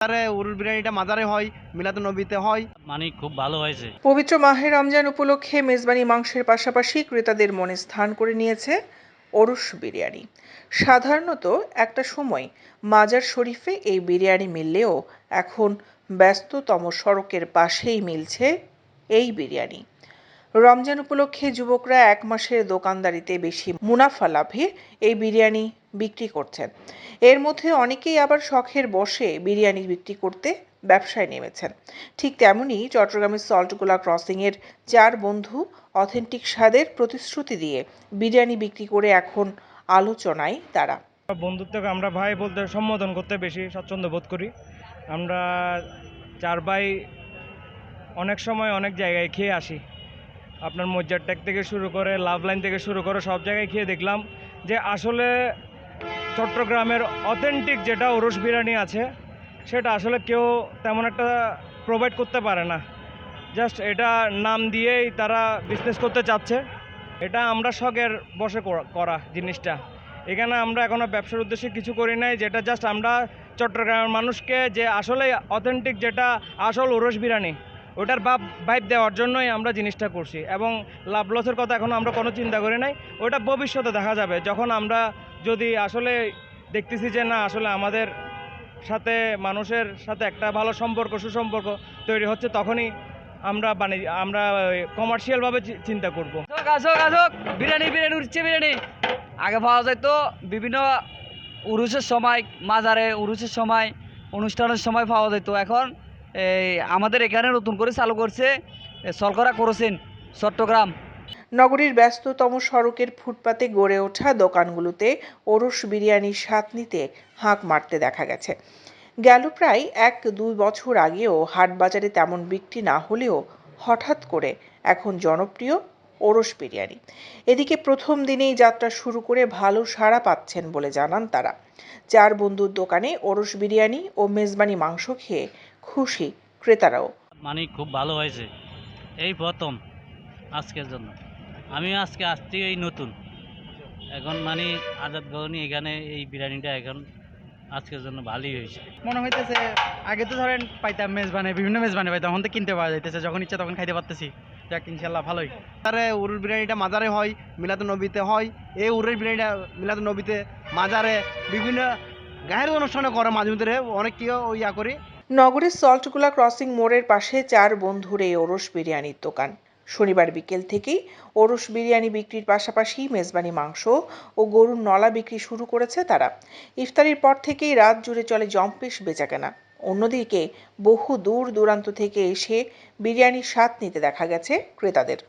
উরুর বিরিয়ানিটা মাজারে হয়, মিলাদুন্নবীতে হয়, মানে খুব ভালো হয়েছে। পবিত্র মাহে রমজান উপলক্ষে মেজবানি মাংসের পাশাপাশি ক্রেতাদের মনে স্থান করে নিয়েছে ওরস বিরিয়ানি। সাধারণত একটা সময় মাজার শরীফে এই বিরিয়ানি মিললেও এখন ব্যস্ততম সড়কের পাশেই মিলছে এই বিরিয়ানি। রমজান উপলক্ষে যুবকরা এক মাসের দোকানদারিতে বেশি মুনাফা লাভে এই বিরিয়ানি বিক্রি করছেন। এর মধ্যে অনেকেই আবার শখের বশে বিরিয়ানি বিক্রি করতে ব্যবসায় নেমেছেন। ঠিক তেমনই চট্টগ্রামের সল্টগোলা ক্রসিংয়ের 4 বন্ধু অথেন্টিক স্বাদের প্রতিশ্রুতি দিয়ে বিরিয়ানি বিক্রি করে এখন আলোচনায় তারা। বন্ধুত্বকে আমরা ভাই বলতে সম্বোধন করতে বেশি স্বাচ্ছন্দ্য বোধ করি। আমরা 4 ভাই অনেক সময় অনেক জায়গায় খেয়ে আসি। আপনার মজ্জারটেক থেকে শুরু করে লাভ লাইন থেকে শুরু করে সব জায়গায় খেয়ে দেখলাম যে আসলে চট্টগ্রামের অথেন্টিক যেটা ওরস বিরিয়ানি আছে সেটা আসলে কেউ তেমন একটা প্রোভাইড করতে পারে না। জাস্ট এটা নাম দিয়েই তারা বিজনেস করতে চাচ্ছে। এটা আমরা শখের বসে করা জিনিসটা। এখানে আমরা এখনও ব্যবসার উদ্দেশ্যে কিছু করি নাই, যেটা জাস্ট আমরা চট্টগ্রামের মানুষকে যে আসলে অথেন্টিক যেটা আসল ওরস বিরিয়ানি ওটার ভাইব দেওয়ার জন্যই আমরা জিনিসটা করছি। এবং লাভ লসের কথা এখন আমরা কোনো চিন্তা করি নাই, ওটা ভবিষ্যতে দেখা যাবে যখন আমরা যদি আসলে দেখতেছি যে না আসলে আমাদের সাথে মানুষের সাথে একটা ভালো সম্পর্ক সুসম্পর্ক তৈরি হচ্ছে, তখনই আমরা আমরা কমার্শিয়ালভাবে চিন্তা করব। বিরিয়ানি উঠছে বিরিয়ানি আগে পাওয়া যায় তো বিভিন্ন উরুসের সময়, মাজারে উরুসের সময়, অনুষ্ঠানের সময় পাওয়া যেত। এখন আমাদের এখানে নতুন করে চালু করছে সরকারা করেছেন চট্টগ্রাম। নগরীর ব্যস্ততম সড়কের ফুটপাতে গড়ে ওঠা দোকানগুলোতে ওরস বিরিয়ানির স্বাদ নিতে হাঁক মারতে দেখা গেছে। গেল প্রায় 1-2 বছর আগেও হাটবাজারে তেমন বিক্রি না হলেও হঠাৎ করে এখন জনপ্রিয় ওরস বিরিয়ানি। এদিকে প্রথম দিনেই যাত্রা শুরু করে ভালো সাড়া পাচ্ছেন বলে জানান তারা। 4 বন্ধুর দোকানে ওরস বিরিয়ানি ও মেজবানি মাংস খেয়ে খুশি ক্রেতারাও। মানে খুব ভালো হয়েছে, এই প্রথম আজকের জন্য। আমি আজকে আসছি এই নতুন, এখন মানে আজাদ গনি এখানে এই বিরিয়ানিটা এখন আজকের জন্য ভালোই হয়েছে। মনে হইতেছে আগে তো ধরেন পাইতাম মেজবানে, বিভিন্ন মেজবানে পাইতাম, এখন তো কিনতে পাওয়া যাইতেছে, যখন ইচ্ছা তখন খাইতে পারতেছি। যাক ইনশাল্লাহ ভালোই। উরুর বিরিয়ানিটা মাজারে হয়, মিলাদুন্নবীতে হয়। এই উরুর বিরিয়ানিটা মিলাদুন্নবীতে মাজারে বিভিন্ন গায়ের অনুষ্ঠানে করে, মাঝে মধ্যে অনেক কেউ ইয়া করি। নগরের সল্টগোলা ক্রসিং মোড়ের পাশে 4 বন্ধুর এই ওরস বিরিয়ানির দোকান। শনিবার বিকেল থেকেই ওরস বিরিয়ানি বিক্রির পাশাপাশি মেজবানি মাংস ও গরুর নলা বিক্রি শুরু করেছে তারা। ইফতারির পর থেকেই রাত জুড়ে চলে জম্পেশ বেচাকেনা। অন্যদিকে বহু দূর দূরান্ত থেকে এসে বিরিয়ানির স্বাদ নিতে দেখা গেছে ক্রেতাদের।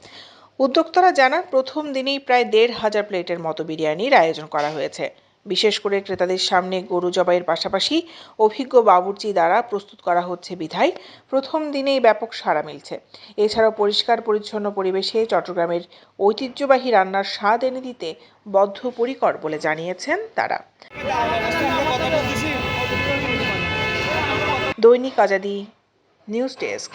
উদ্যোক্তারা জানান প্রথম দিনেই প্রায় 1,500 প্লেটের মতো বিরিয়ানির আয়োজন করা হয়েছে। বিশেষ করে ক্রেতাদের সামনে গরু জবাইয়ের পাশাপাশি অভিজ্ঞ বাবুর্চি দ্বারা প্রস্তুত করা হচ্ছে বিধায় প্রথম দিনেই ব্যাপক সাড়া মিলছে। এছাড়াও পরিষ্কার পরিচ্ছন্ন পরিবেশে চট্টগ্রামের ঐতিহ্যবাহী রান্নার স্বাদ এনে দিতে বদ্ধপরিকর বলে জানিয়েছেন তারা। দৈনিক আজাদী নিউজ ডেস্ক।